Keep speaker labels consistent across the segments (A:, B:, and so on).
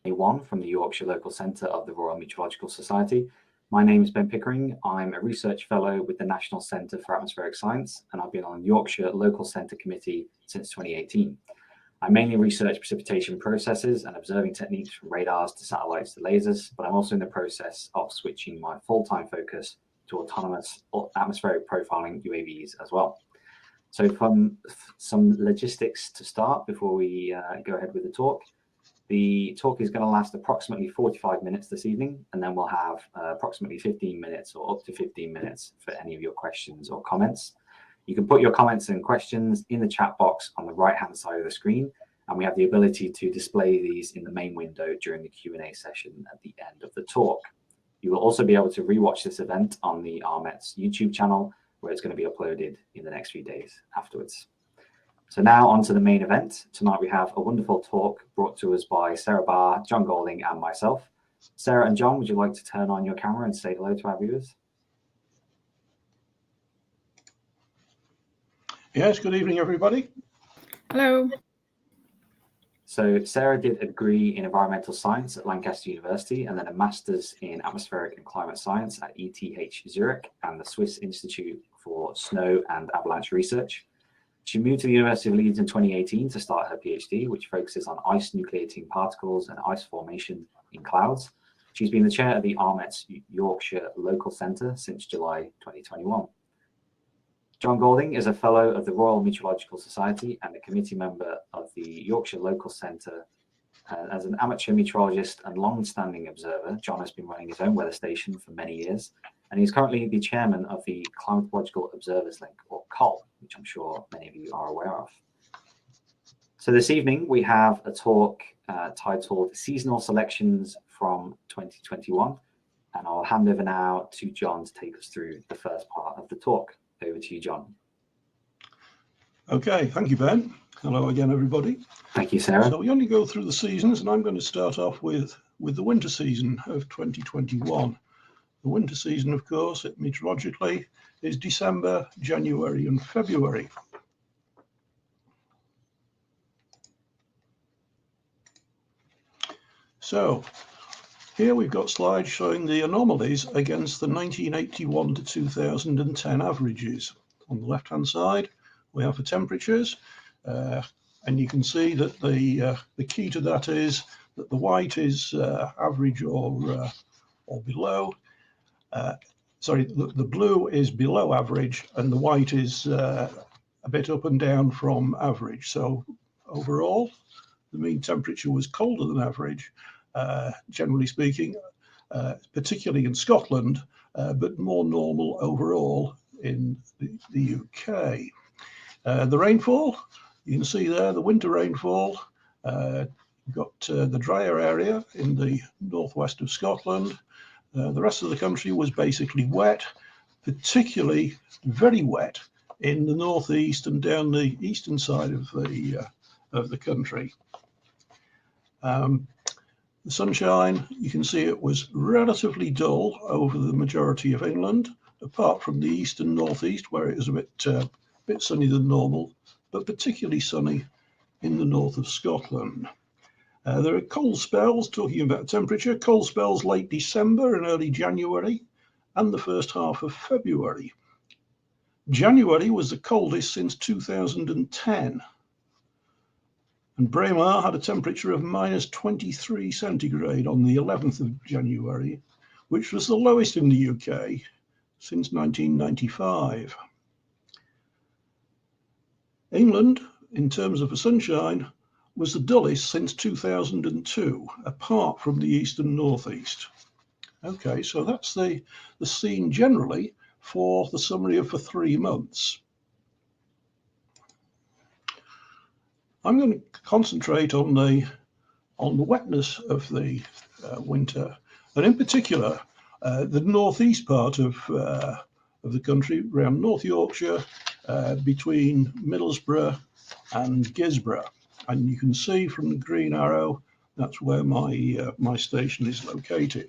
A: A1 from the Yorkshire Local Centre of the Royal Meteorological Society. My name is Ben Pickering. I'm a research fellow with the National Centre for Atmospheric Science, and I've been on the Yorkshire Local Centre Committee since 2018. I mainly research precipitation processes and observing techniques from radars to satellites to lasers, but I'm also in the process of switching my full-time focus to autonomous atmospheric profiling UAVs as well. So from some logistics to start before we go ahead with the talk. The talk is going to last approximately 45 minutes this evening, and then we'll have approximately 15 minutes or up to 15 minutes for any of your questions or comments. You can put your comments and questions in the chat box on the right-hand side of the screen, and we have the ability to display these in the main window during the Q&A session at the end of the talk. You will also be able to rewatch this event on the RMET's YouTube channel, where it's going to be uploaded in the next few days afterwards. So now on to the main event. Tonight we have a wonderful talk brought to us by Sarah Barr, John Golding, and myself. Sarah and John, would you like to turn on your camera and say hello to our viewers?
B: Yes, good evening, everybody.
C: Hello.
A: So Sarah did a degree in environmental science at Lancaster University and then a master's in atmospheric and climate science at ETH Zurich and the Swiss Institute for Snow and Avalanche Research. She moved to the University of Leeds in 2018 to start her PhD, which focuses on ice nucleating particles and ice formation in clouds. She's been the chair of the RMET's Yorkshire Local Centre since July 2021. John Golding is a fellow of the Royal Meteorological Society and a committee member of the Yorkshire Local Centre. As an amateur meteorologist and long-standing observer, John has been running his own weather station for many years, and he's currently the chairman of the Climatological Observers Link, or COL, which I'm sure many of you are aware of. So this evening we have a talk titled Seasonal Selections from 2021, and I'll hand over now to John to take us through the first part of the talk. Over to you, John.
B: Okay, thank you, Ben. Hello again, everybody.
A: Thank you, Sarah.
B: So we only go through the seasons, and I'm going to start off with the winter season of 2021. The winter season, of course, meteorologically is December, January, and February. So here we've got slides showing the anomalies against the 1981 to 2010 averages. On the left-hand side, we have the temperatures, and you can see that the key to that is that the white is average or below. Sorry, the blue is below average, and the white is a bit up and down from average. So overall, the mean temperature was colder than average. Generally speaking, particularly in Scotland, but more normal overall in the UK. The rainfall, you can see there, the winter rainfall. You've got the drier area in the northwest of Scotland. The rest of the country was basically wet, particularly very wet in the northeast and down the eastern side of the country. The sunshine, you can see it was relatively dull over the majority of England, apart from the east and northeast, where it was a bit sunnier than normal, but particularly sunny in the north of Scotland. There are cold spells, talking about temperature, cold spells late December and early January, and the first half of February. January was the coldest since 2010. And Braemar had a temperature of -23 centigrade on the 11th of January, which was the lowest in the UK since 1995. England, in terms of the sunshine, was the dullest since 2002, apart from the east and northeast. Okay, so that's the scene generally for the summary of the 3 months. I'm going to concentrate on the wetness of the winter, and in particular the northeast part of the country, around North Yorkshire, between Middlesbrough and Guisborough. And you can see from the green arrow, that's where my station is located.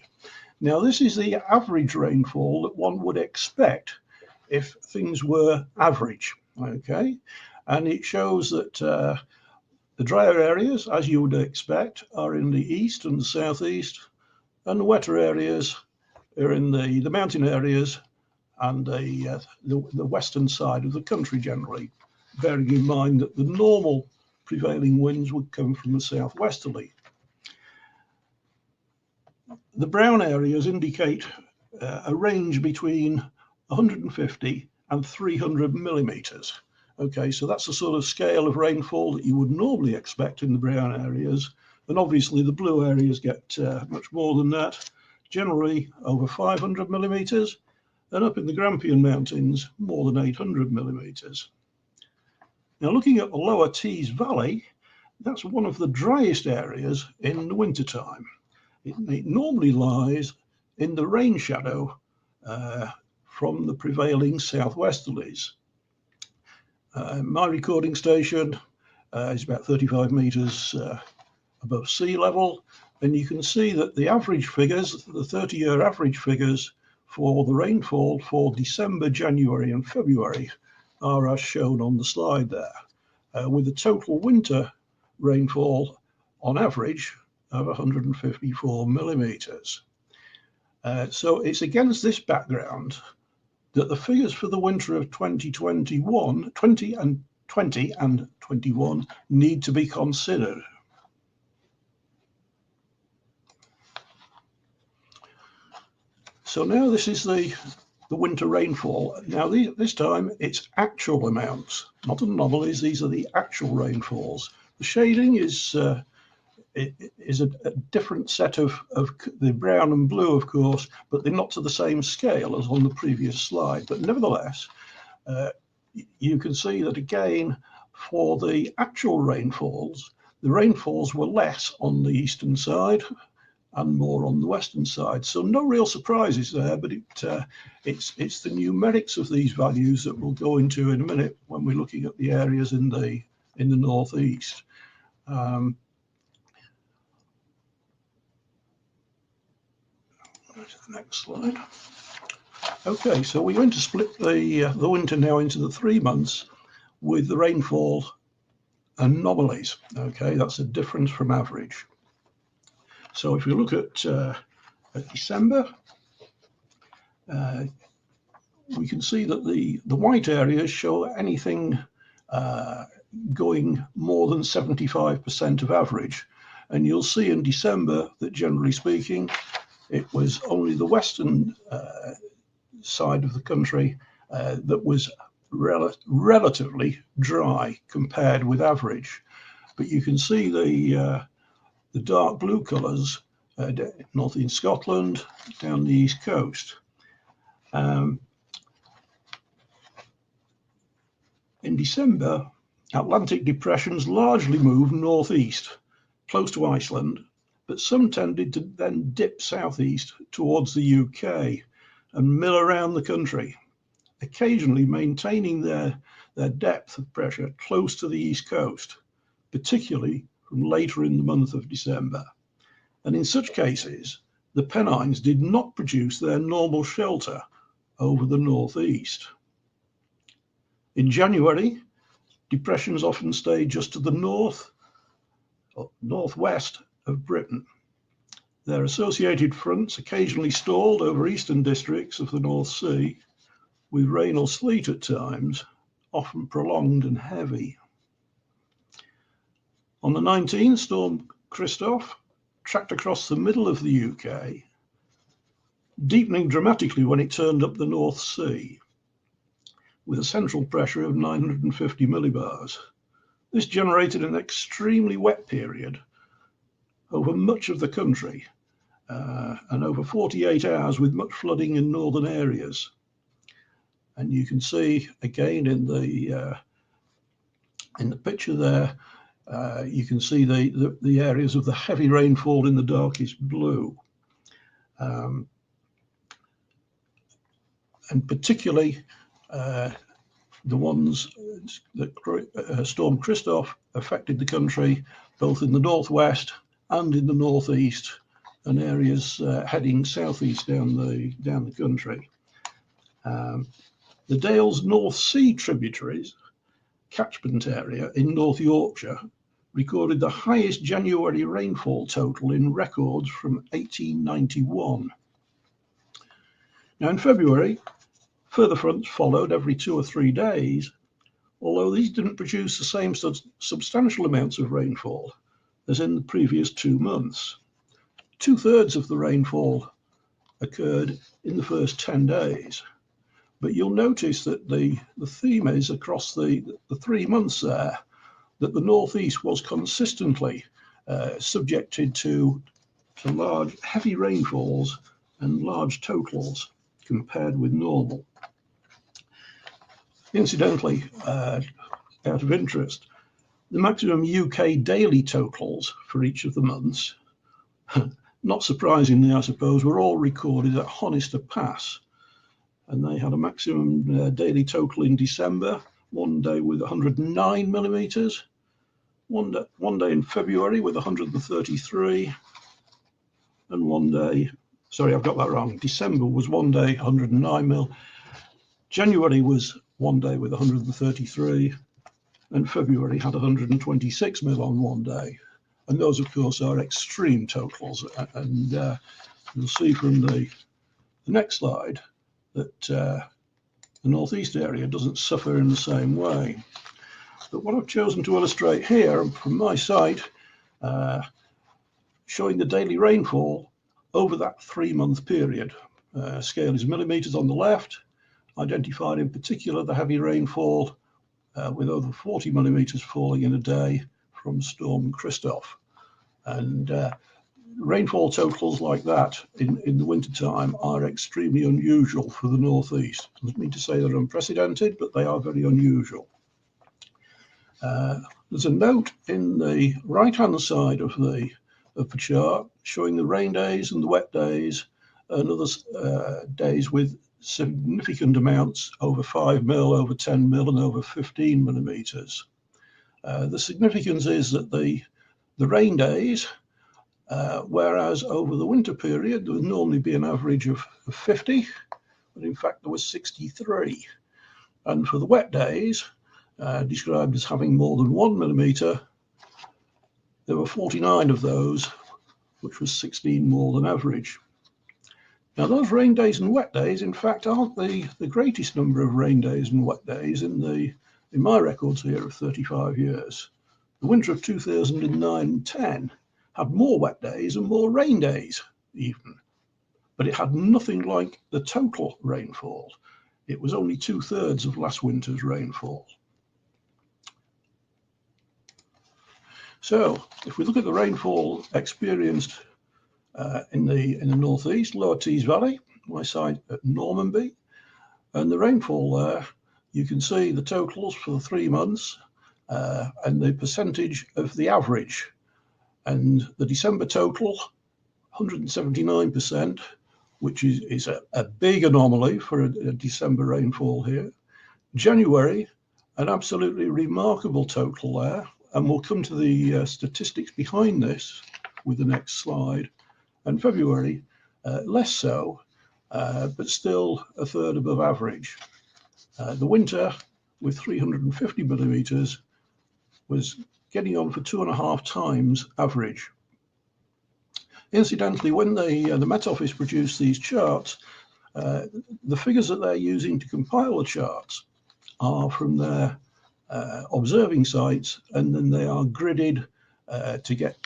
B: Now, this is the average rainfall that one would expect if things were average, okay? And it shows that The drier areas, as you would expect, are in the east and the southeast, and the wetter areas are in the mountain areas and the western side of the country generally, bearing in mind that the normal prevailing winds would come from the southwesterly. The brown areas indicate a range between 150 and 300 millimetres. Okay, so that's the sort of scale of rainfall that you would normally expect in the brown areas. And obviously the blue areas get much more than that, generally over 500 millimetres, and up in the Grampian Mountains, more than 800 millimetres. Now, looking at the lower Tees Valley, that's one of the driest areas in the wintertime. It normally lies in the rain shadow from the prevailing southwesterlies. My recording station is about 35 metres above sea level, and you can see that the average figures, the 30-year average figures for the rainfall for December, January and February are as shown on the slide there, with a total winter rainfall on average of 154 millimetres. So it's against this background that the figures for the winter of 2020 and 21 need to be considered. So now this is the winter rainfall. Now this time it's actual amounts, not anomalies. These are the actual rainfalls. The shading is a different set of the brown and blue, of course, but they're not to the same scale as on the previous slide. But nevertheless, you can see that again, for the actual rainfalls, the rainfalls were less on the eastern side and more on the western side. So no real surprises there, but it's the numerics of these values that we'll go into in a minute when we're looking at the areas in the northeast. Next slide. Okay, so we're going to split the winter now into the 3 months with the rainfall anomalies. Okay, that's a difference from average. So if we look at December, we can see that the white areas show anything going more than 75% of average. And you'll see in December that generally speaking, it was only the western side of the country that was relatively dry compared with average. But you can see the dark blue colours north in Scotland, down the east coast. In December, Atlantic depressions largely moved northeast, close to Iceland, but some tended to then dip southeast towards the UK and mill around the country, occasionally maintaining their depth of pressure close to the east coast, particularly from later in the month of December. And in such cases, the Pennines did not produce their normal shelter over the northeast. In January, depressions often stayed just to the north or northwest of Britain. Their associated fronts occasionally stalled over eastern districts of the North Sea, with rain or sleet at times, often prolonged and heavy. On the 19th, Storm Christoph tracked across the middle of the UK, deepening dramatically when it turned up the North Sea, with a central pressure of 950 millibars. This generated an extremely wet period over much of the country, and over 48 hours with much flooding in northern areas. And you can see again in the picture there, you can see the areas of the heavy rainfall in the darkest blue. And particularly the ones that Storm Christoph affected the country, both in the northwest and in the northeast, and areas heading southeast down the country. The Dale's North Sea tributaries catchment area in North Yorkshire recorded the highest January rainfall total in records from 1891. Now in February, further fronts followed every 2 or 3 days, although these didn't produce the same substantial amounts of rainfall as in the previous 2 months. 2/3 of the rainfall occurred in the first 10 days. But you'll notice that the theme is across the 3 months there, that the northeast was consistently subjected to large, heavy rainfalls and large totals compared with normal. Incidentally, out of interest, the maximum UK daily totals for each of the months, not surprisingly, I suppose, were all recorded at Honister Pass. And they had a maximum daily total in December, one day with 109 millimetres, one day in February with 133, and one day, sorry, I've got that wrong. December was one day 109 mil, January was one day with 133, and February had 126 mil on one day. And those, of course, are extreme totals. And you'll see from the next slide that the northeast area doesn't suffer in the same way. But what I've chosen to illustrate here from my site, showing the daily rainfall over that 3-month period. Scale is millimetres on the left, identified in particular the heavy rainfall with over 40 millimetres falling in a day from Storm Christoph. And rainfall totals like that in the wintertime are extremely unusual for the northeast. I don't mean to say they're unprecedented, but they are very unusual. There's a note in the right-hand side of the chart showing the rain days and the wet days and other days with significant amounts over 5 mil, over 10 mil, and over 15 millimetres. The significance is that the rain days, whereas over the winter period there would normally be an average of 50, but in fact there was 63. And for the wet days, described as having more than 1 millimetre, there were 49 of those, which was 16 more than average. Now those rain days and wet days, in fact, aren't the greatest number of rain days and wet days in my records here of 35 years. The winter of 2009-10 had more wet days and more rain days even, but it had nothing like the total rainfall. It was only 2/3 of last winter's rainfall. So if we look at the rainfall experienced in the northeast, Lower Tees Valley, my site at Normanby, and the rainfall there, you can see the totals for the 3 months and the percentage of the average. And the December total, 179%, which is a big anomaly for a December rainfall here. January, an absolutely remarkable total there, and we'll come to the statistics behind this with the next slide. And February, less so, but still a third above average. The winter, with 350 millimetres, was getting on for 2.5 times average. Incidentally, when the Met Office produced these charts, the figures that they're using to compile the charts are from their observing sites, and then they are gridded to get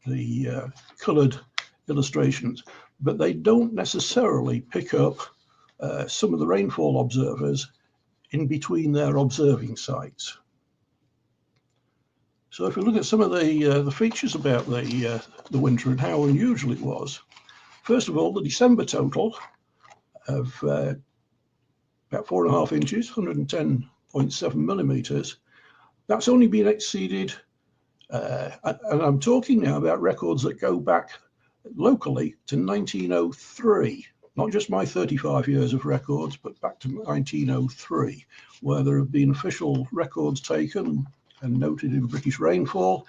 B: the coloured illustrations, but they don't necessarily pick up some of the rainfall observers in between their observing sites. So if we look at some of the features about the winter and how unusual it was, first of all, the December total of about 4.5 inches, 110.7 millimetres, that's only been exceeded, and I'm talking now about records that go back locally to 1903, not just my 35 years of records, but back to 1903, where there have been official records taken and noted in British rainfall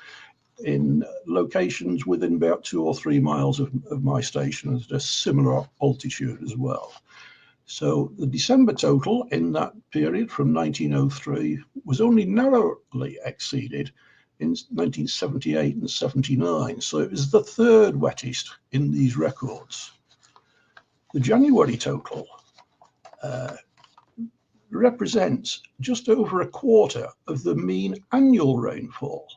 B: in locations within about 2 or 3 miles of my station at a similar altitude as well. So the December total in that period from 1903 was only narrowly exceeded in 1978 and 79. So it was the third wettest in these records. The January total represents just over a quarter of the mean annual rainfall.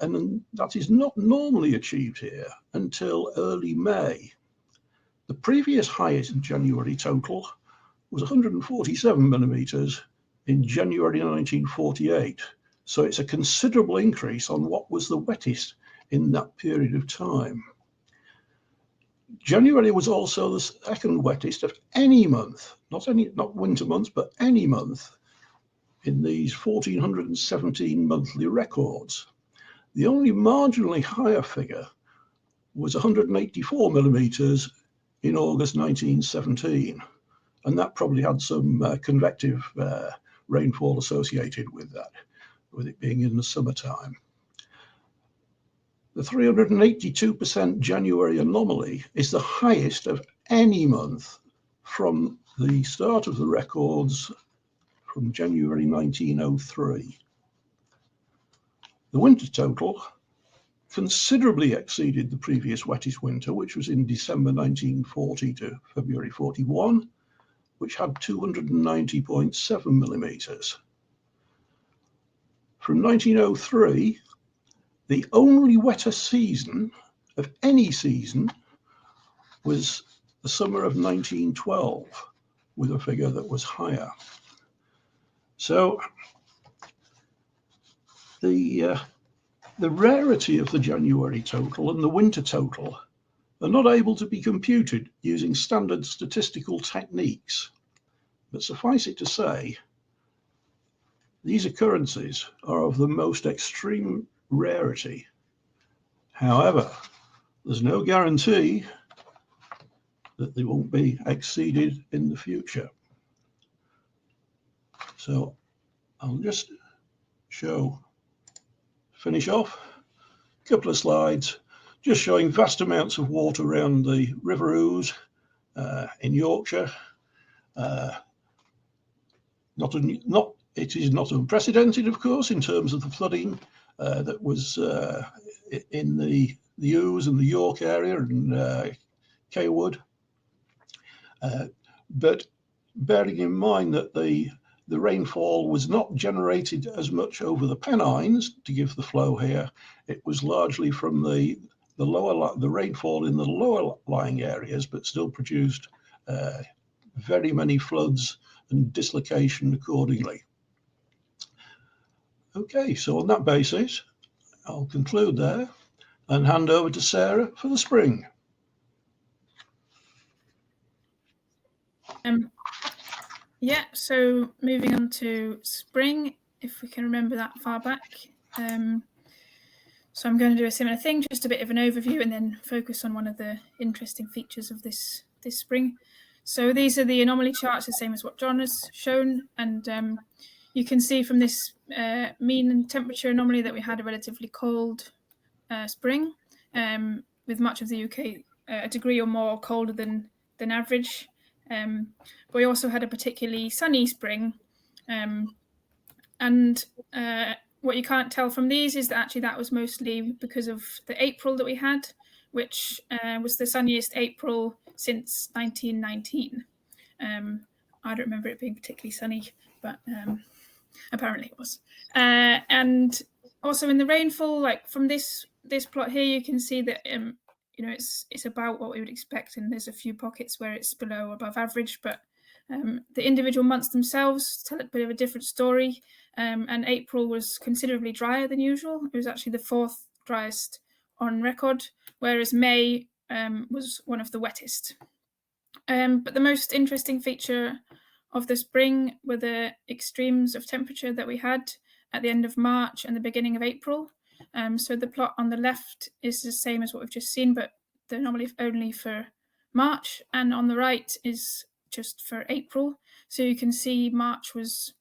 B: And that is not normally achieved here until early May. The previous highest January total was 147 millimetres in January 1948. So it's a considerable increase on what was the wettest in that period of time. January was also the second wettest of any month, not winter months, but any month in these 1,417 monthly records. The only marginally higher figure was 184 millimetres in August 1917, and that probably had some convective rainfall associated with that, with it being in the summertime. The 382% January anomaly is the highest of any month from the start of the records from January 1903. The winter total considerably exceeded the previous wettest winter, which was in December 1940 to February 41, which had 290.7 millimetres. From 1903, the only wettest season of any season was the summer of 1912, with a figure that was higher. So the rarity of the January total and the winter total are not able to be computed using standard statistical techniques. But suffice it to say, these occurrences are of the most extreme rarity. However, there's no guarantee that they won't be exceeded in the future. So I'll just finish off a couple of slides just showing vast amounts of water around the River Ouse in Yorkshire. It is not unprecedented, of course, in terms of the flooding that was in the Ouse and the York area and Cawood. But bearing in mind that the rainfall was not generated as much over the Pennines to give the flow here, it was largely from the rainfall in the lower lying areas, but still produced very many floods and dislocation accordingly. Okay, so on that basis, I'll conclude there and hand over to Sarah for the spring.
C: Yeah, so moving on to spring, if we can remember that far back. So I'm going to do a similar thing, just a bit of an overview and then focus on one of the interesting features of this spring. So these are the anomaly charts, the same as what John has shown. And you can see from this mean temperature anomaly that we had a relatively cold spring, with much of the UK a degree or more colder than average. But we also had a particularly sunny spring. And what you can't tell from these is that actually that was mostly because of the April that we had, which was the sunniest April since 1919. I don't remember it being particularly sunny, but apparently it was. And also in the rainfall, like from this plot here, you can see that it's about what we would expect, and there's a few pockets where it's below or above average, but the individual months themselves tell a bit of a different story. And April was considerably drier than usual. It was actually the fourth driest on record, whereas May was one of the wettest. But the most interesting feature of the spring were the extremes of temperature that we had at the end of March and the beginning of April. So the plot on the left is the same as what we've just seen, but the anomaly only for March, and on the right is just for April. So you can see March was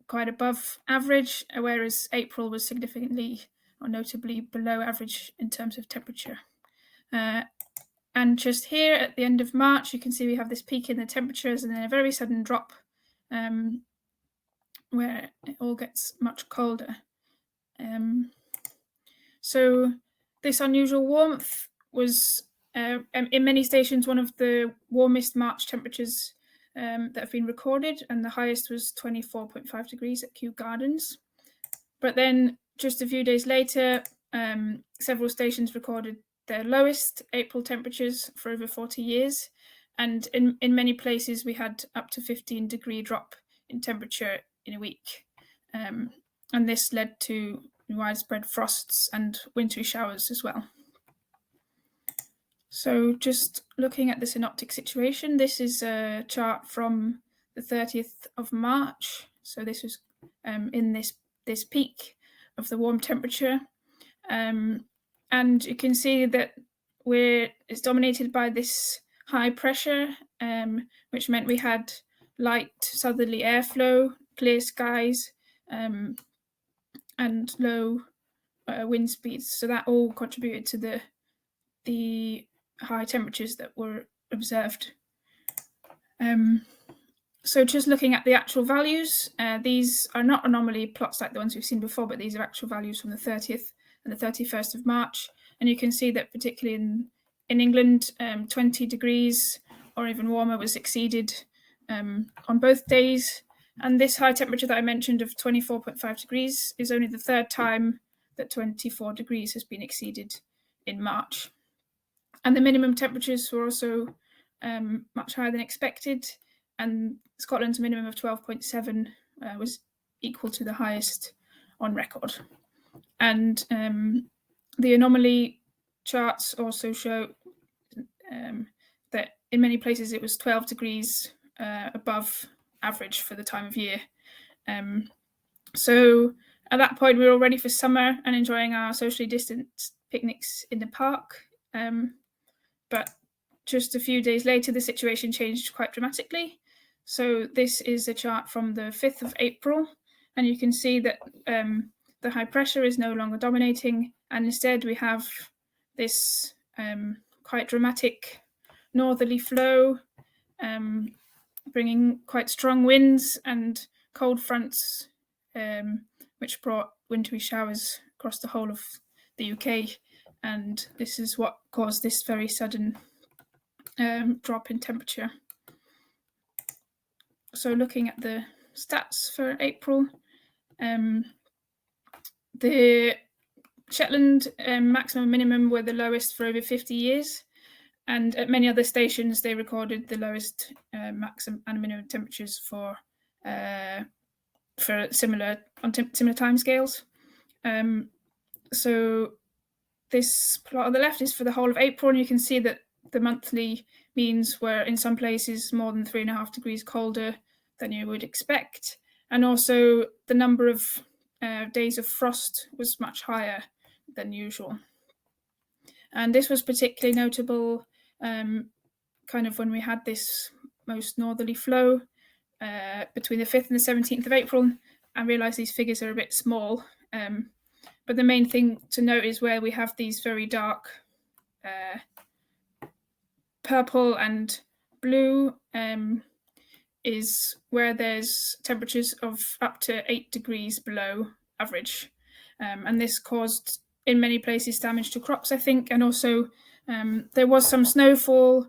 C: quite above average, whereas April was significantly or notably below average in terms of temperature. And just here at the end of March, you can see we have this peak in the temperatures and then a very sudden drop where it all gets much colder. So this unusual warmth was in many stations one of the warmest March temperatures that have been recorded, and the highest was 24.5 degrees at Kew Gardens. But then just a few days later, several stations recorded their lowest April temperatures for over 40 years. And in many places, we had up to 15-degree drop in temperature in a week. And this led to widespread frosts and wintry showers as well. So just looking at the synoptic situation, this is a chart from the 30th of March. So this was in this peak of the warm temperature. And you can see that it's dominated by this high pressure, which meant we had light southerly airflow, clear skies, and low wind speeds. So that all contributed to the high temperatures that were observed. So just looking at the actual values, these are not anomaly plots like the ones we've seen before, but these are actual values from the 30th and the 31st of March. And you can see that particularly in England, 20 degrees or even warmer was exceeded on both days. And this high temperature that I mentioned of 24.5 degrees is only the third time that 24 degrees has been exceeded in March. And the minimum temperatures were also much higher than expected. And Scotland's minimum of 12.7 was equal to the highest on record. And the anomaly charts also show that in many places it was 12 degrees above average for the time of year. So at that point, we were all ready for summer and enjoying our socially distanced picnics in the park. But just a few days later, the situation changed quite dramatically. So this is a chart from the 5th of April, and you can see that the high pressure is no longer dominating, and instead we have this quite dramatic northerly flow, bringing quite strong winds and cold fronts, which brought wintry showers across the whole of the UK. And this is what caused this very sudden drop in temperature. So looking at the stats for April, the Shetland maximum and minimum were the lowest for over 50 years. And at many other stations, they recorded the lowest maximum and minimum temperatures for similar timescales. So this plot on the left is for the whole of April, and you can see that the monthly means were in some places more than 3.5 degrees colder than you would expect. And also the number of days of frost was much higher than usual. And this was particularly notable kind of when we had this most northerly flow between the 5th and the 17th of April. I realise these figures are a bit small, but the main thing to note is where we have these very dark purple and blue is where there's temperatures of up to 8 degrees below average. And this caused, in many places, damage to crops, I think. And also there was some snowfall,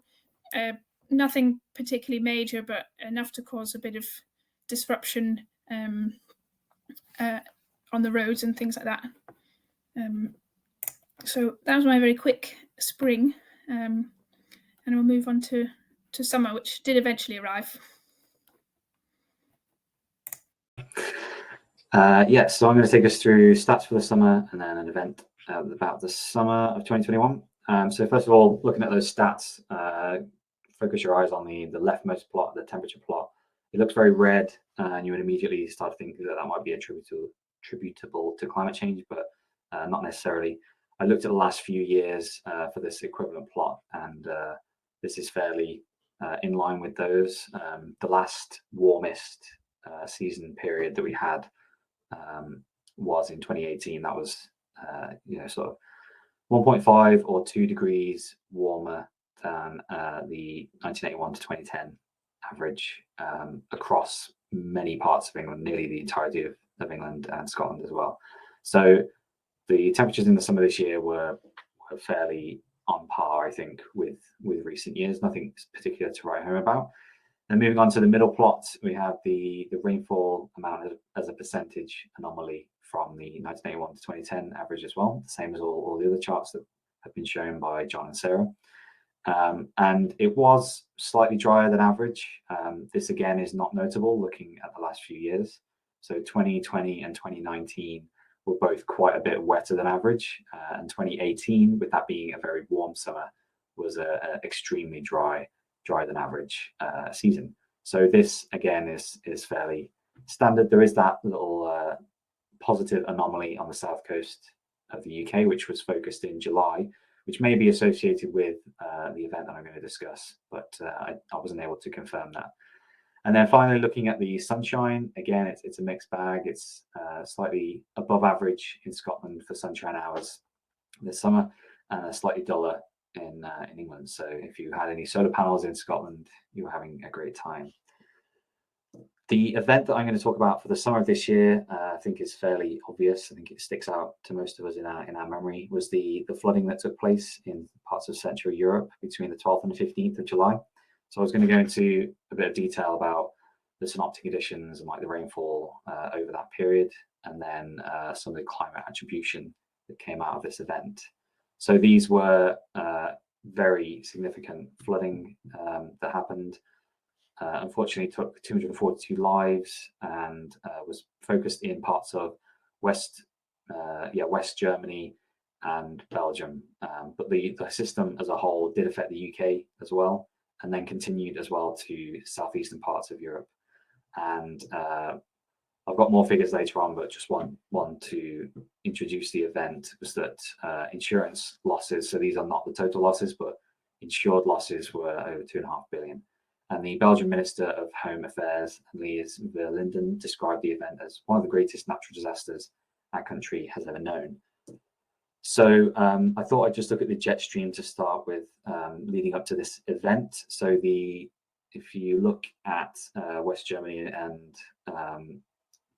C: nothing particularly major, but enough to cause a bit of disruption on the roads and things like that. So that was my very quick spring. And we'll move on to summer, which did eventually arrive.
A: Yes, so I'm going to take us through stats for the summer and then an event about the summer of 2021. So first of all, looking at those stats, focus your eyes on the leftmost plot, the temperature plot. It looks very red, and you would immediately start thinking that might be attributable to climate change, but not necessarily. I looked at the last few years for this equivalent plot, and this is fairly in line with those. The last warmest season period that we had was in 2018. That was sort of 1.5 or 2 degrees warmer than the 1981 to 2010 average across many parts of England, nearly the entirety of England and Scotland as well. So the temperatures in the summer this year were fairly on par, I think, with recent years. Nothing particular to write home about. And moving on to the middle plot, we have the rainfall amount as a percentage anomaly from the 1981 to 2010 average as well, the same as all the other charts that have been shown by John and Sarah. And it was slightly drier than average. This again is not notable looking at the last few years. So 2020 and 2019 were both quite a bit wetter than average, and 2018, with that being a very warm summer, was a extremely dry than average season. So this again is fairly standard. There is that little positive anomaly on the south coast of the UK, which was focused in July, which may be associated with the event that I'm going to discuss, but I wasn't able to confirm that. And then finally, looking at the sunshine, again, it's a mixed bag. It's slightly above average in Scotland for sunshine hours this summer, and slightly duller in England. So if you had any solar panels in Scotland, you were having a great time. The event that I'm going to talk about for the summer of this year, I think is fairly obvious. I think it sticks out to most of us in our memory, was the flooding that took place in parts of Central Europe between the 12th and the 15th of July. So I was going to go into a bit of detail about the synoptic conditions and like the rainfall over that period, and then some of the climate attribution that came out of this event. So these were very significant flooding that happened. Unfortunately, took 242 lives and was focused in parts of West Germany and Belgium. But the system as a whole did affect the UK as well, and then continued as well to southeastern parts of Europe. And I've got more figures later on, but just one to introduce the event was that insurance losses, so these are not the total losses, but insured losses were over 2.5 billion. And the Belgian Minister of Home Affairs, Lies Verlinden, described the event as one of the greatest natural disasters our country has ever known. So I thought I'd just look at the jet stream to start with, leading up to this event. So if you look at West Germany and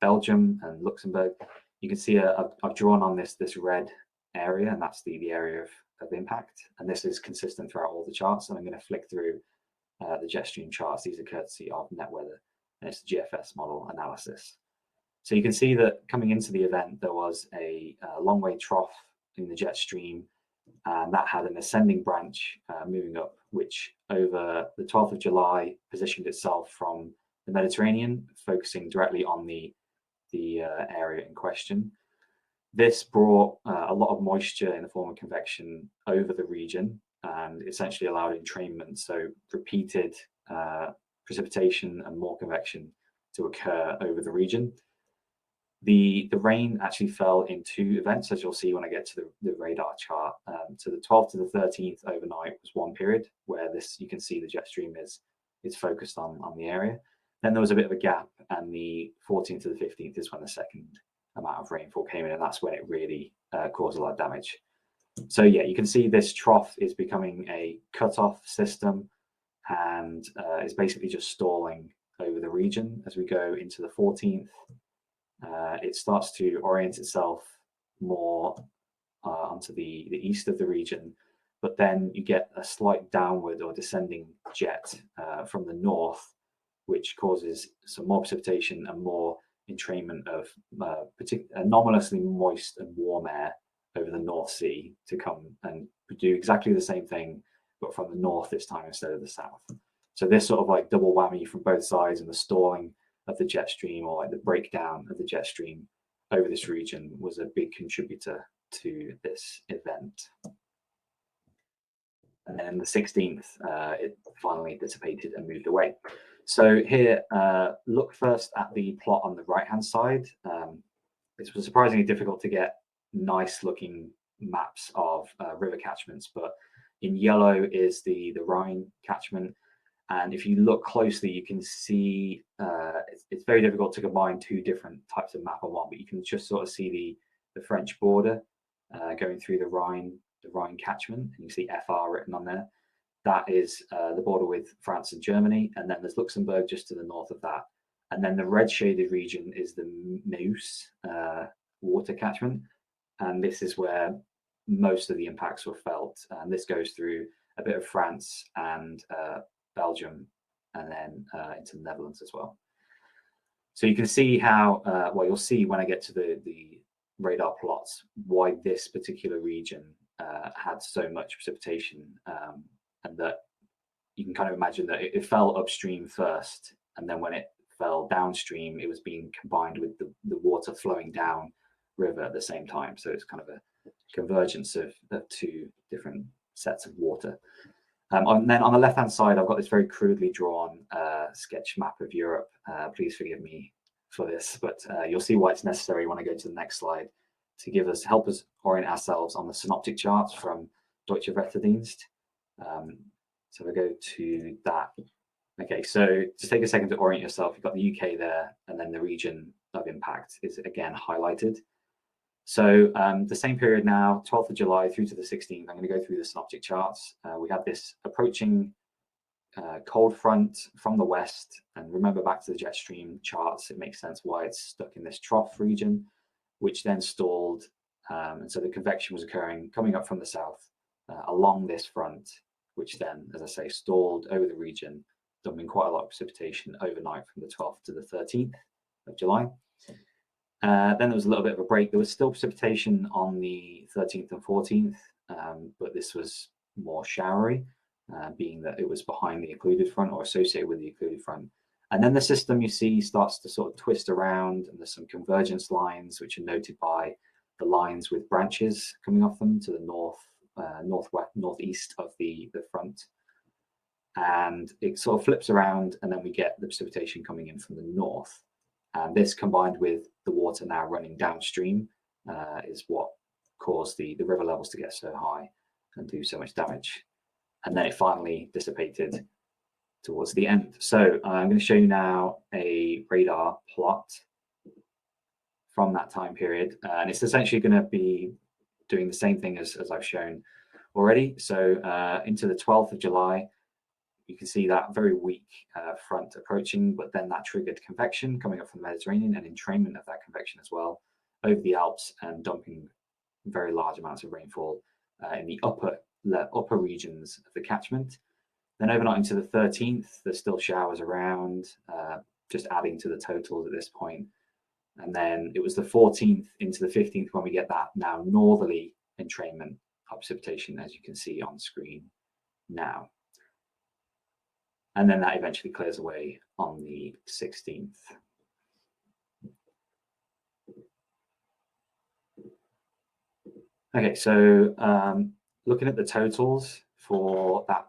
A: Belgium and Luxembourg, you can see I've drawn on this red area, and that's the area of impact. And this is consistent throughout all the charts. And I'm going to flick through the jet stream charts. These are courtesy of NetWeather, and it's the GFS model analysis. So you can see that coming into the event, there was a long way trough in the jet stream, and that had an ascending branch moving up, which over the 12th of July positioned itself from the Mediterranean, focusing directly on the area in question. This brought a lot of moisture in the form of convection over the region, and essentially allowed entrainment, so repeated precipitation and more convection to occur over the region. The rain actually fell in two events, as you'll see when I get to the radar chart. So the 12th to the 13th overnight was one period where you can see the jet stream is focused on the area. Then there was a bit of a gap, and the 14th to the 15th is when the second amount of rainfall came in, and that's when it really caused a lot of damage. So yeah, you can see this trough is becoming a cutoff system, and is basically just stalling over the region. As we go into the 14th, it starts to orient itself more onto the east of the region, but then you get a slight downward or descending jet from the north, which causes some more precipitation and more entrainment of anomalously moist and warm air over the North Sea to come and do exactly the same thing, but from the north this time instead of the south. So this sort of like double whammy from both sides, and the stalling of the jet stream, or like the breakdown of the jet stream over this region, was a big contributor to this event. And then the 16th, it finally dissipated and moved away. So here, look first at the plot on the right-hand side. It was surprisingly difficult to get nice looking maps of river catchments, but in yellow is the Rhine catchment. And if you look closely, you can see it's very difficult to combine two different types of map on one, but you can just sort of see the French border going through the Rhine catchment, and you see FR written on there. That is the border with France and Germany, and then there's Luxembourg just to the north of that, And then the red shaded region is the Meuse water catchment. And this is where most of the impacts were felt. And this goes through a bit of France and Belgium, and then into the Netherlands as well. So you can see how, well, you'll see when I get to the radar plots, why this particular region had so much precipitation, and that you can kind of imagine that it fell upstream first, and then when it fell downstream, it was being combined with the water flowing down river at the same time. So it's kind of a convergence of two different sets of water. And then on the left-hand side, I've got this very crudely drawn sketch map of Europe. Please forgive me for this, but you'll see why it's necessary when I go to the next slide to help us orient ourselves on the synoptic charts from Deutsche Wetterdienst. So we go to that. Okay, so just take a second to orient yourself. You've got the UK there, and then the region of impact is again highlighted. So the same period now, 12th of July through to the 16th, I'm going to go through the synoptic charts. We had this approaching cold front from the west, and remember back to the jet stream charts, it makes sense why it's stuck in this trough region, which then stalled. And so the convection was occurring coming up from the south along this front, which then, as I say, stalled over the region, dumping quite a lot of precipitation overnight from the 12th to the 13th of July. Then there was a little bit of a break. There was still precipitation on the 13th and 14th, but this was more showery, being that it was behind the occluded front or associated with the occluded front. And then the system you see starts to sort of twist around, and there's some convergence lines, which are noted by the lines with branches coming off them to the north, northwest, northeast of the front. And it sort of flips around, and then we get the precipitation coming in from the north. And this, combined with the water now running downstream, is what caused the river levels to get so high and do so much damage. And then it finally dissipated towards the end. So I'm going to show you now a radar plot from that time period. And it's essentially going to be doing the same thing as I've shown already. So into the 12th of July, you can see that very weak front approaching, but then that triggered convection coming up from the Mediterranean and entrainment of that convection as well over the Alps and dumping very large amounts of rainfall in the upper regions of the catchment. Then overnight into the 13th, there's still showers around, just adding to the totals at this point. And then it was the 14th into the 15th when we get that now northerly entrainment of precipitation, as you can see on screen now. And then that eventually clears away on the 16th. Okay, so looking at the totals for that,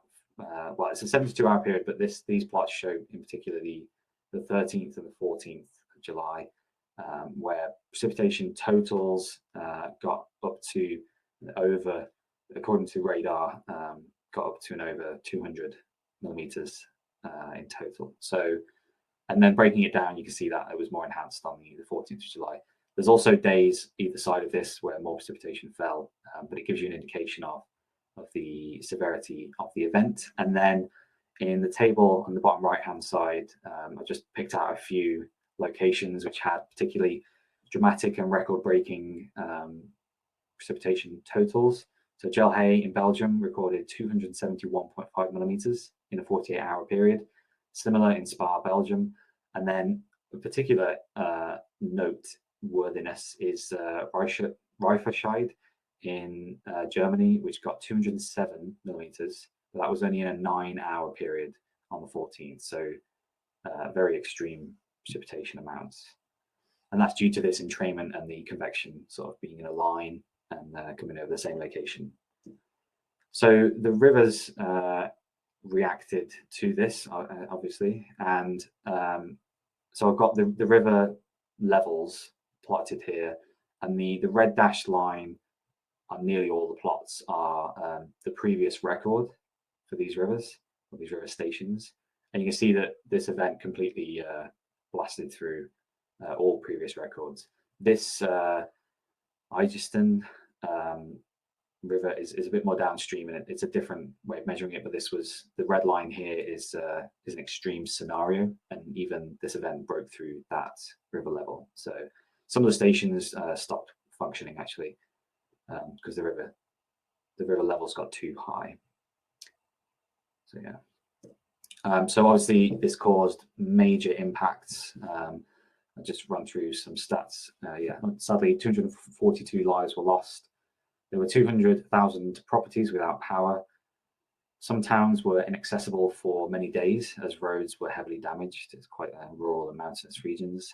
A: well, it's a 72-hour period, but these plots show in particular the 13th and the 14th of July, where precipitation totals got up to over, according to radar, got up to and over 200 millimeters in total. So, and then breaking it down, you can see that it was more enhanced on the 14th of July. There's also days either side of this where more precipitation fell, but it gives you an indication of the severity of the event. And then in the table on the bottom right-hand side, I just picked out a few locations which had particularly dramatic and record-breaking precipitation totals. So Gelhay in Belgium recorded 271.5 millimeters in a 48-hour period. Similar in Spa, Belgium. And then a particular noteworthiness is Reifferscheid in Germany, which got 207 millimeters. But that was only in a 9-hour period on the 14th. So very extreme precipitation amounts. And that's due to this entrainment and the convection sort of being in a line and coming over the same location. So the rivers reacted to this, obviously. And so I've got the river levels plotted here. And the red dashed line on nearly all the plots are the previous record for these rivers, or these river stations. And you can see that this event completely blasted through all previous records. This Eigiston river is a bit more downstream, and it's a different way of measuring it. But this was, the red line here is an extreme scenario, and even this event broke through that river level. So some of the stations stopped functioning actually because the river levels got too high. So yeah. So obviously this caused major impacts. I'll just run through some stats. Yeah, sadly 242 lives were lost. There were 200,000 properties without power. Some towns were inaccessible for many days as roads were heavily damaged. It's quite rural and mountainous regions.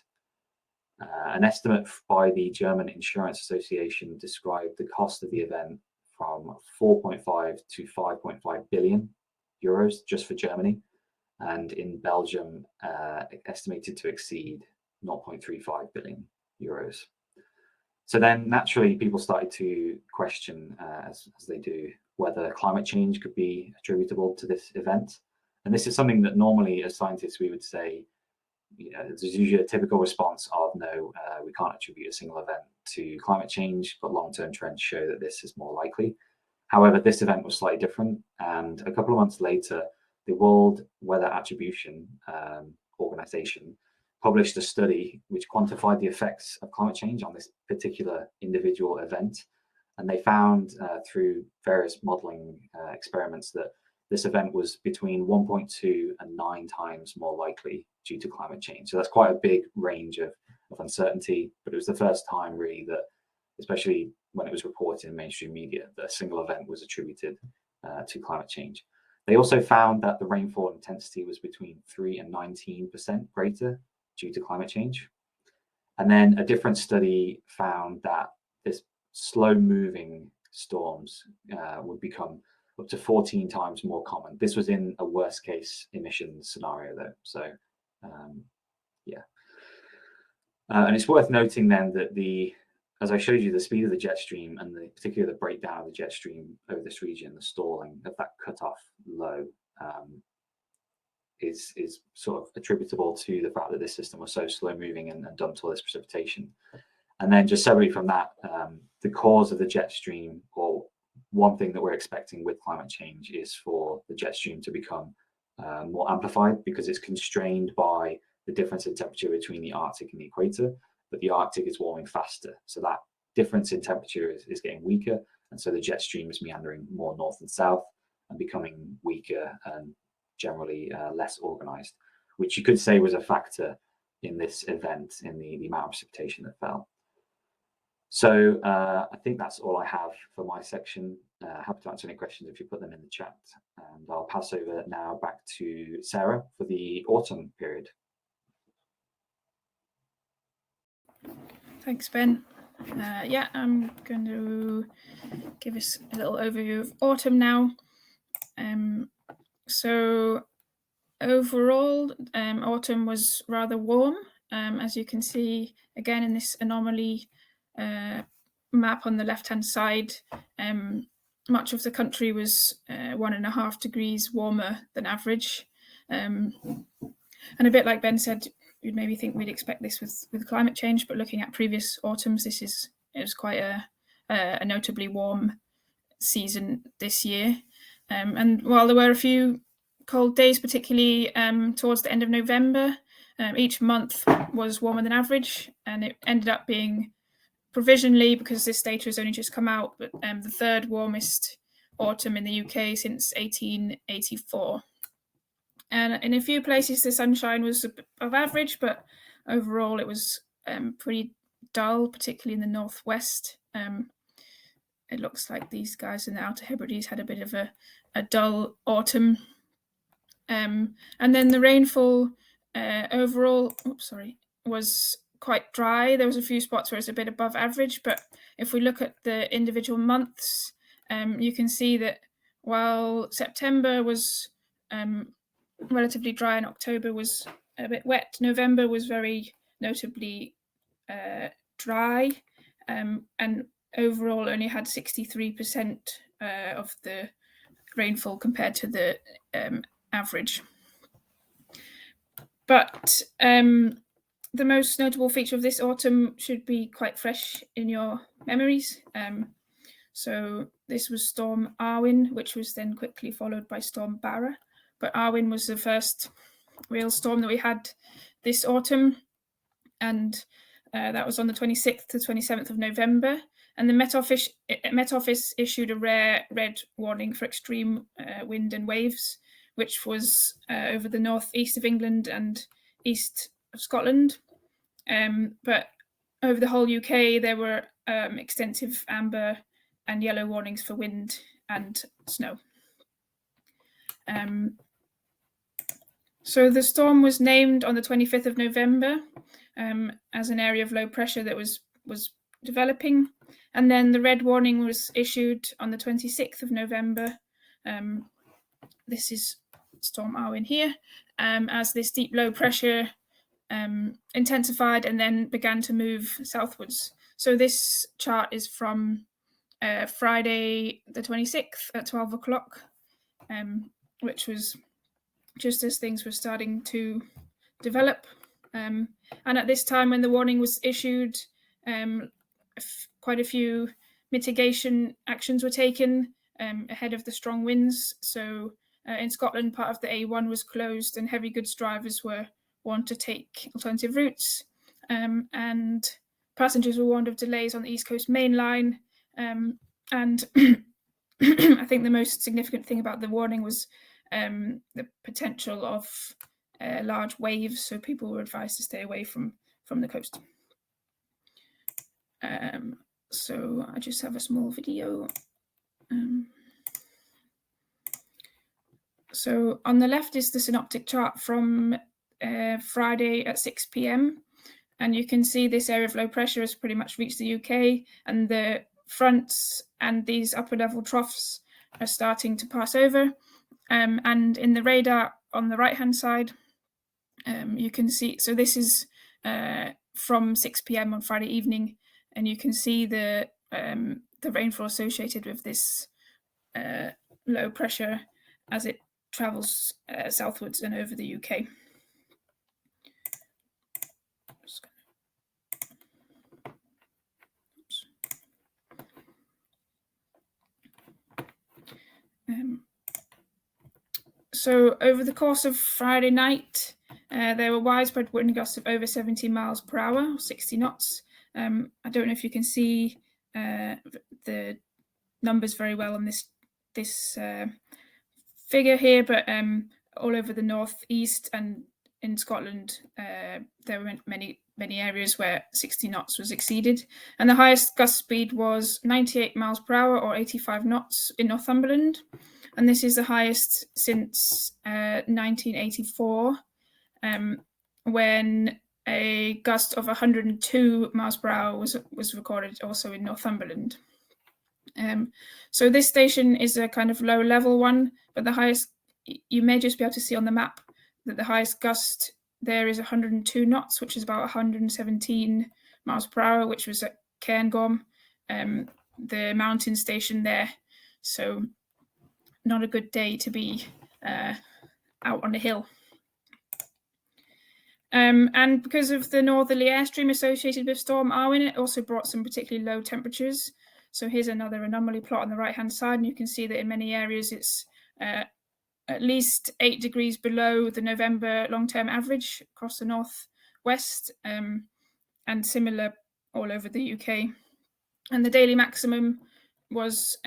A: An estimate by the German Insurance Association described the cost of the event from 4.5 to 5.5 billion euros just for Germany, and in Belgium estimated to exceed 0.35 billion euros. So then naturally people started to question, as they do, whether climate change could be attributable to this event. And this is something that normally as scientists we would say, there's usually a typical response of no, we can't attribute a single event to climate change, but long-term trends show that this is more likely. However, this event was slightly different, and a couple of months later, the World Weather Attribution Organization published a study which quantified the effects of climate change on this particular individual event. And they found through various modeling experiments that this event was between 1.2 and 9 times more likely due to climate change. So that's quite a big range of uncertainty, but it was the first time really that, especially when it was reported in mainstream media, that a single event was attributed to climate change. They also found that the rainfall intensity was between 3 and 19% greater due to climate change. And then a different study found that this slow-moving storms would become up to 14 times more common. This was in a worst-case emissions scenario, though. So, yeah. And it's worth noting then that as I showed you, the speed of the jet stream and particularly the breakdown of the jet stream over this region, the stalling of that cutoff low, is sort of attributable to the fact that this system was so slow moving and dumped all this precipitation. And then just separately from that, the cause of the jet stream, or one thing that we're expecting with climate change, is for the jet stream to become more amplified because it's constrained by the difference in temperature between the Arctic and the equator, but the Arctic is warming faster. So that difference in temperature is getting weaker. And so the jet stream is meandering more north and south and becoming weaker and generally less organized, which you could say was a factor in this event, in the amount of precipitation that fell. So I think that's all I have for my section. Happy to answer any questions if you put them in the chat. And I'll pass over now back to Sarah for the autumn period.
C: Thanks, Ben. Yeah, I'm going to give us a little overview of autumn now. So overall, autumn was rather warm. As you can see, again, in this anomaly map on the left-hand side, much of the country was 1.5 degrees warmer than average. And a bit like Ben said, you'd maybe think we'd expect this with climate change, but looking at previous autumns, it was quite a notably warm season this year. And while there were a few cold days, particularly towards the end of November, each month was warmer than average, and it ended up being provisionally, because this data has only just come out, but the third warmest autumn in the UK since 1884. And in a few places the sunshine was above average, but overall it was pretty dull, particularly in the northwest. It looks like these guys in the Outer Hebrides had a bit of a dull autumn. And then the rainfall overall, was quite dry. There was a few spots where it's a bit above average, but if we look at the individual months, you can see that while September was relatively dry and October was a bit wet, November was very notably dry, and overall only had 63% of the rainfall compared to the average. But the most notable feature of this autumn should be quite fresh in your memories. So this was Storm Arwen, which was then quickly followed by Storm Barr. But Arwen was the first real storm that we had this autumn, and that was on the 26th to 27th of November. And the Met Office issued a rare red warning for extreme wind and waves, which was over the northeast of England and east of Scotland. But over the whole UK, there were extensive amber and yellow warnings for wind and snow. So the storm was named on the 25th of November as an area of low pressure that was developing. And then the red warning was issued on the 26th of November. This is Storm Arwen here, as this deep low pressure intensified and then began to move southwards. So this chart is from Friday the 26th at 12 o'clock, which was just as things were starting to develop. And at this time when the warning was issued, quite a few mitigation actions were taken ahead of the strong winds. So in Scotland, part of the A1 was closed and heavy goods drivers were warned to take alternative routes. And passengers were warned of delays on the East Coast Main Line. And I think the most significant thing about the warning was the potential of large waves, so people were advised to stay away from the coast. So I just have a small video. So on the left is the synoptic chart from Friday at 6 p.m. And you can see this area of low pressure has pretty much reached the UK, and the fronts and these upper level troughs are starting to pass over. And in the radar on the right-hand side, you can see, so this is from 6 p.m. on Friday evening, and you can see the rainfall associated with this low pressure as it travels southwards and over the UK. So over the course of Friday night, there were widespread wind gusts of over 70 miles per hour, 60 knots. I don't know if you can see the numbers very well on this figure here, but all over the northeast and in Scotland, there were many areas where 60 knots was exceeded. And the highest gust speed was 98 miles per hour or 85 knots in Northumberland. And this is the highest since 1984, when a gust of 102 miles per hour was recorded also in Northumberland. So this station is a kind of low level one, but the highest, you may just be able to see on the map that the highest gust there is 102 knots, which is about 117 miles per hour, which was at Cairngorm, the mountain station there. So not a good day to be out on a hill. And because of the northerly airstream associated with Storm Arwen, it also brought some particularly low temperatures. So here's another anomaly plot on the right-hand side, and you can see that in many areas it's at least 8 degrees below the November long-term average across the northwest, and similar all over the UK. And the daily maximum was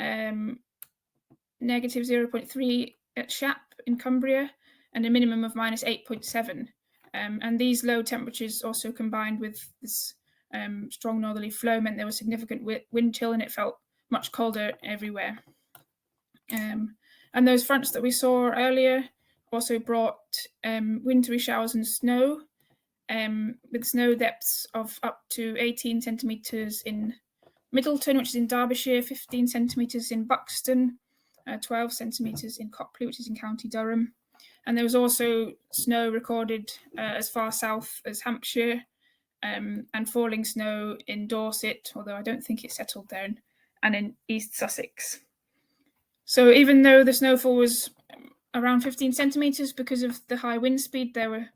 C: negative 0.3 at Shap in Cumbria, and a minimum of minus 8.7. And these low temperatures also combined with this strong northerly flow meant there was significant wind chill, and it felt much colder everywhere. And those fronts that we saw earlier also brought wintry showers and snow, with snow depths of up to 18 centimetres in Middleton, which is in Derbyshire, 15 centimetres in Buxton, 12 centimetres in Copley, which is in County Durham. And there was also snow recorded as far south as Hampshire, and falling snow in Dorset, although I don't think it settled there, and in East Sussex. So even though the snowfall was around 15 centimetres, because of the high wind speed, there were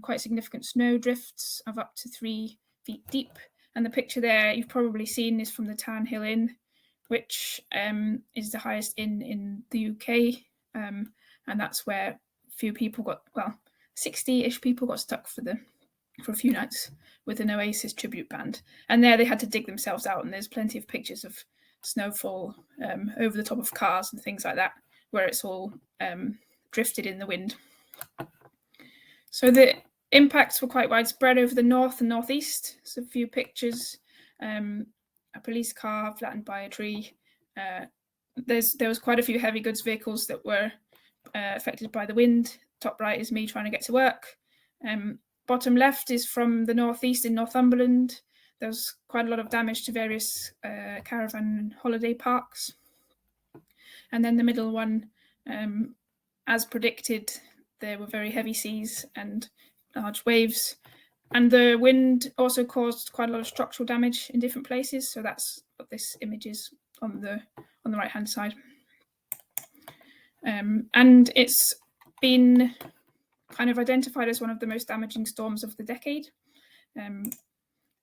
C: quite significant snow drifts of up to 3 feet deep. And the picture there you've probably seen is from the Tan Hill Inn, which is the highest in the UK, and that's where few people got, well, 60-ish people got stuck for a few nights with an Oasis tribute band, and there they had to dig themselves out, and there's plenty of pictures of snowfall over the top of cars and things like that, where it's all drifted in the wind. So the impacts were quite widespread over the north and northeast. So a few pictures, a police car flattened by a tree. There was quite a few heavy goods vehicles that were affected by the wind. Top right is me trying to get to work. Bottom left is from the northeast in Northumberland. There was quite a lot of damage to various caravan and holiday parks. And then the middle one, as predicted, there were very heavy seas and large waves. And the wind also caused quite a lot of structural damage in different places. So that's what this image is on the right-hand side. And it's been kind of identified as one of the most damaging storms of the decade. And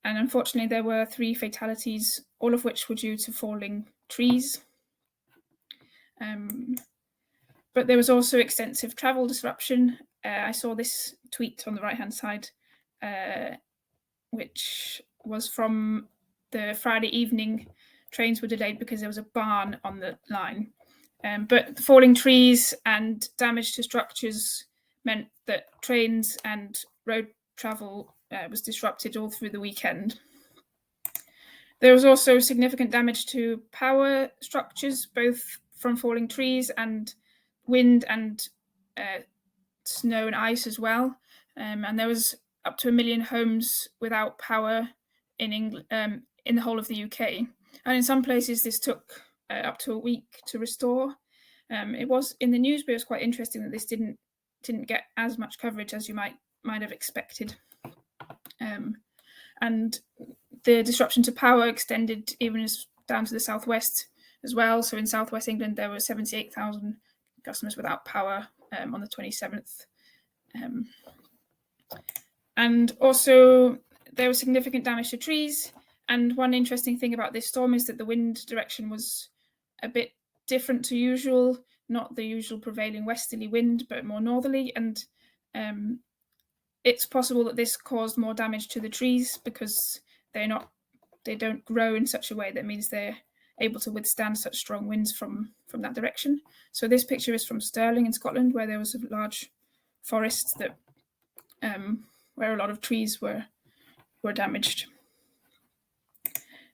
C: unfortunately, there were 3 fatalities, all of which were due to falling trees. But there was also extensive travel disruption. I saw this tweet on the right-hand side, which was from the Friday evening. Trains were delayed because there was a barn on the line. But the falling trees and damage to structures meant that trains and road travel was disrupted all through the weekend. There was also significant damage to power structures, both from falling trees and wind and snow and ice as well. And there was up to 1 million homes without power in England, in the whole of the UK. And in some places, this took up to a week to restore. It was in the news, but it was quite interesting that this didn't get as much coverage as you might have expected. And the disruption to power extended even down to the southwest as well. So in southwest England, there were 78,000 customers without power on the 27th. And also there was significant damage to trees. And one interesting thing about this storm is that the wind direction was a bit different to usual, not the usual prevailing westerly wind, but more northerly. And it's possible that this caused more damage to the trees because they don't grow in such a way that means they're able to withstand such strong winds from that direction. So this picture is from Stirling in Scotland, where there was a large forest that where a lot of trees were damaged.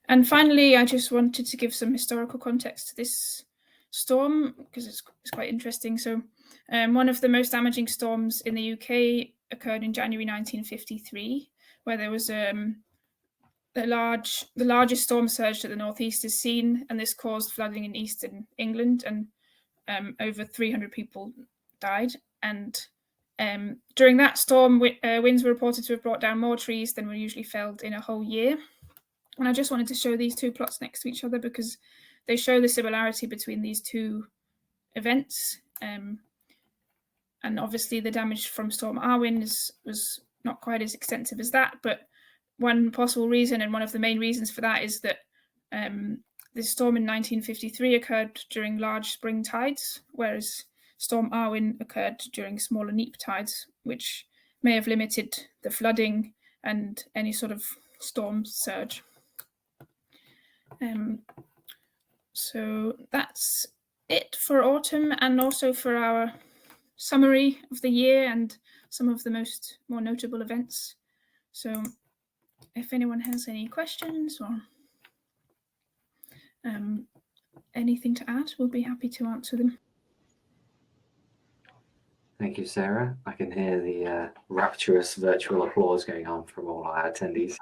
C: And finally, I just wanted to give some historical context to this storm because it's quite interesting. So one of the most damaging storms in the UK occurred in January 1953, where there was the largest storm surge that the northeast has seen, and this caused flooding in eastern England, and over 300 people died. And during that storm, winds were reported to have brought down more trees than were usually felled in a whole year. And I just wanted to show these 2 plots next to each other because they show the similarity between these 2 events. And obviously the damage from Storm Arwen was not quite as extensive as that, but one possible reason, and one of the main reasons for that, is that this storm in 1953 occurred during large spring tides, whereas Storm Arwen occurred during smaller neap tides, which may have limited the flooding and any sort of storm surge. So that's it for autumn, and also for our summary of the year and some of the more notable events. So if anyone has any questions or anything to add, we'll be happy to answer them.
A: Thank you, Sarah. I can hear the rapturous virtual applause going on from all our attendees.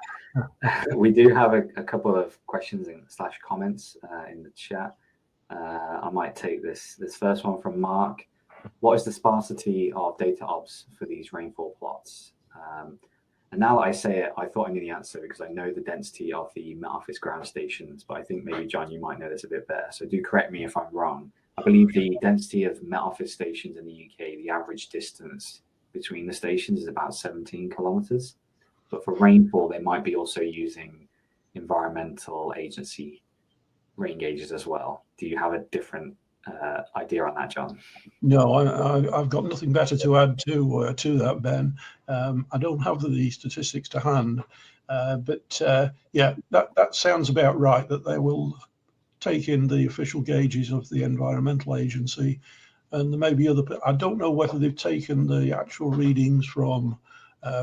A: We do have a couple of questions / comments in the chat. I might take this first one from Mark. What is the sparsity of data obs for these rainfall plots? And now that I say it, I thought I knew the answer because I know the density of the Met Office ground stations, but I think maybe, John, you might know this a bit better. So do correct me if I'm wrong. I believe the density of Met Office stations in the UK, the average distance between the stations is about 17 kilometres. But for rainfall, they might be also using environmental agency rain gauges as well. Do you have a different idea on that, John?
B: No, I've got nothing better to add to that, Ben. I don't have the statistics to hand, but yeah, that sounds about right, that they will take in the official gauges of the Environmental Agency, and there may be other. I don't know whether they've taken the actual readings from,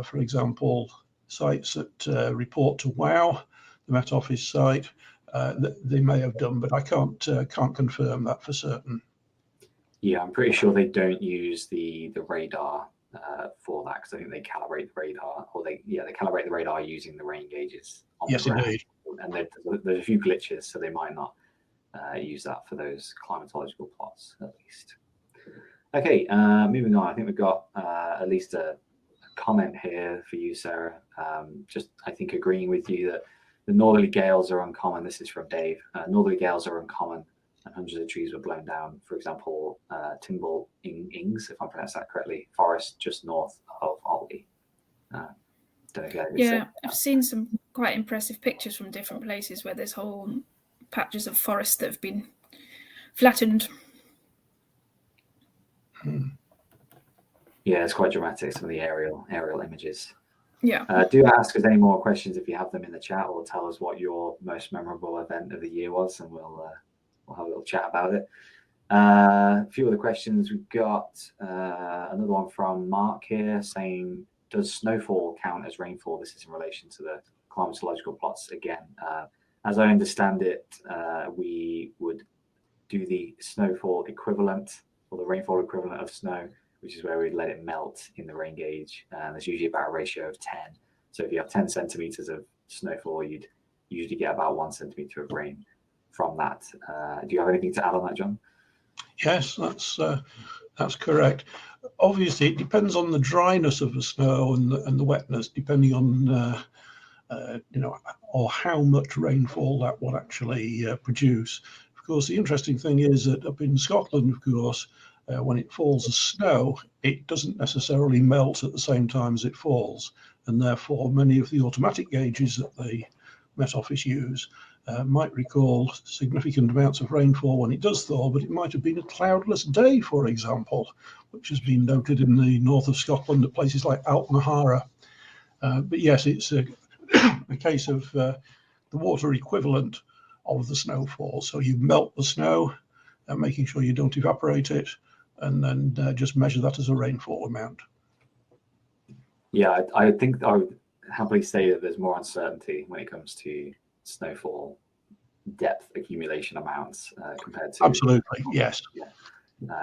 B: for example, sites that report to WOW, the Met Office site. They may have done, but I can't confirm that for certain.
A: Yeah, I'm pretty sure they don't use the radar for that, because I think they calibrate the radar, or they calibrate the radar using the rain gauges on
B: Yes,
A: the ground.
B: indeed.
A: And there's a few glitches, so they might not use that for those climatological plots, at least. Okay, moving on. I think we've got at least a comment here for you, Sarah. Just, I think, agreeing with you that the northerly gales are uncommon. This is from Dave. Northerly gales are uncommon, and hundreds of trees were blown down. For example, Timble Ings, if I pronounced that correctly, forest just north of Olney. Don't know if
C: yeah, I've seen some quite impressive pictures from different places where there's whole patches of forest that have been flattened.
A: Yeah, it's quite dramatic, some of the aerial images.
C: Yeah.
A: Do ask us any more questions if you have them in the chat, or tell us what your most memorable event of the year was, and we'll have a little chat about it. A few other questions. We've got another one from Mark here saying, does snowfall count as rainfall? This is in relation to the climatological plots again. As I understand it, we would do the snowfall equivalent, or the rainfall equivalent of snow, which is where we'd let it melt in the rain gauge. There's usually about a ratio of 10. So if you have 10 centimeters of snowfall, you'd usually get about 1 centimeter of rain from that. Do you have anything to add on that, John?
B: Yes, that's correct. Obviously, it depends on the dryness of the snow and the wetness, depending on or how much rainfall that will actually produce. Of course, the interesting thing is that up in Scotland, of course, when it falls as snow, it doesn't necessarily melt at the same time as it falls, and therefore many of the automatic gauges that the Met Office use might recall significant amounts of rainfall when it does thaw, but it might have been a cloudless day, for example, which has been noted in the north of Scotland at places like Altnahara. But yes, it's a case of the water equivalent of the snowfall. So you melt the snow, making sure you don't evaporate it, and then just measure that as a rainfall amount.
A: Yeah, I think I would happily say that there's more uncertainty when it comes to snowfall depth accumulation amounts compared to.
B: Absolutely, yes.
A: Yeah.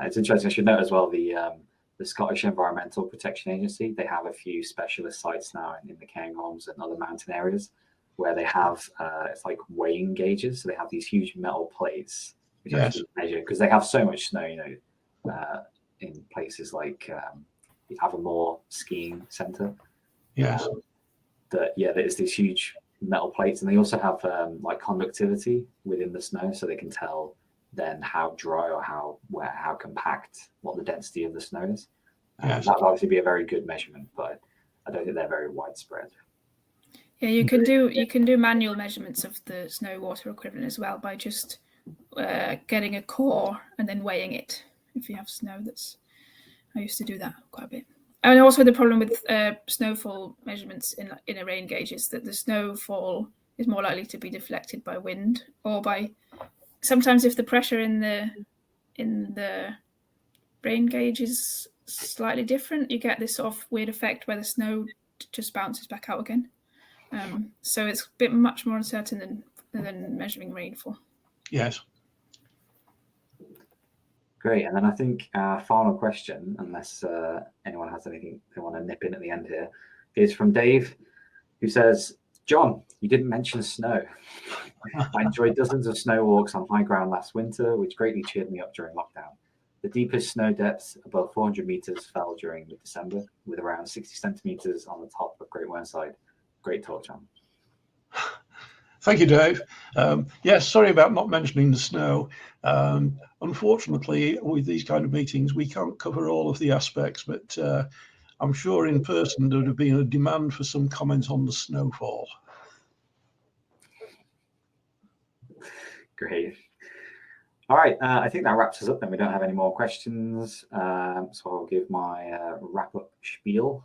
A: It's interesting. I should note as well the Scottish Environmental Protection Agency. They have a few specialist sites now in the Cairngorms and other mountain areas where they have it's like weighing gauges. So they have these huge metal plates which actually measure, because they have so much snow, in places like the Aberwen skiing centre.
B: Yes.
A: There's these huge metal plates, and they also have like conductivity within the snow, so they can tell then how dry or how compact, what the density of the snow is.
B: Yes.
A: That would obviously be a very good measurement, but I don't think they're very widespread.
C: Yeah, you can do manual measurements of the snow water equivalent as well by just getting a core and then weighing it. If you have snow, I used to do that quite a bit. And also the problem with snowfall measurements in a rain gauge is that the snowfall is more likely to be deflected by wind, or by sometimes if the pressure in the rain gauge is slightly different, you get this sort of weird effect where the snow just bounces back out again. So it's a bit much more uncertain than measuring rainfall.
B: Yes.
A: Great. And then I think our final question, unless anyone has anything they want to nip in at the end here, is from Dave, who says, John, you didn't mention snow. I enjoyed dozens of snow walks on high ground last winter, which greatly cheered me up during lockdown. The deepest snow depths above 400 meters fell during mid-December, with around 60 centimeters on the top of Great Whernside. Great talk, John.
B: Thank you, Dave. Yes, sorry about not mentioning the snow. Unfortunately, with these kind of meetings, we can't cover all of the aspects, but I'm sure in person there would have been a demand for some comments on the snowfall.
A: Great. All right, I think that wraps us up then. We don't have any more questions, so I'll give my wrap-up spiel.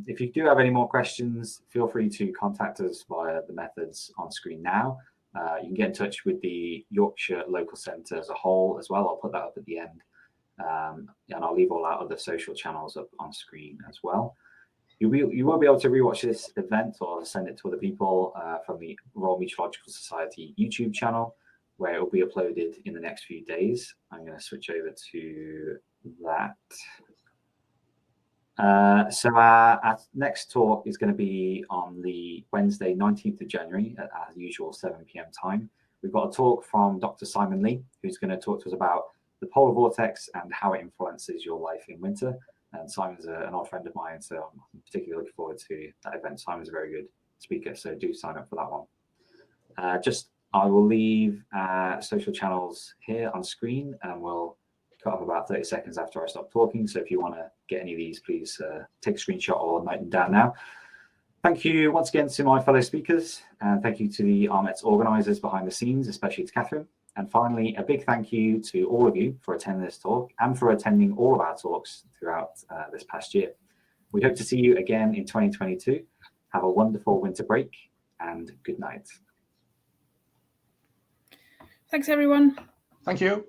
A: If you do have any more questions, feel free to contact us via the methods on screen now. You can get in touch with the Yorkshire Local Centre as a whole as well. I'll put that up at the end. And I'll leave all our other social channels up on screen as well. You will be able to rewatch this event or send it to other people from the Royal Meteorological Society YouTube channel, where it will be uploaded in the next few days. I'm going to switch over to that. So our next talk is going to be on the Wednesday, 19th of January at our usual 7 p.m. time. We've got a talk from Dr. Simon Lee, who's going to talk to us about the polar vortex and how it influences your life in winter. And Simon's an old friend of mine, so I'm particularly looking forward to that event. Simon's a very good speaker, so do sign up for that one. I will leave social channels here on screen, and we'll cut off about 30 seconds after I stop talking. So if you want to get any of these, please take a screenshot or note them down now. Thank you once again to my fellow speakers, and thank you to the ARMET's organisers behind the scenes, especially to Catherine. And finally, a big thank you to all of you for attending this talk and for attending all of our talks throughout this past year. We hope to see you again in 2022. Have a wonderful winter break, and good night.
C: Thanks, everyone.
B: Thank you.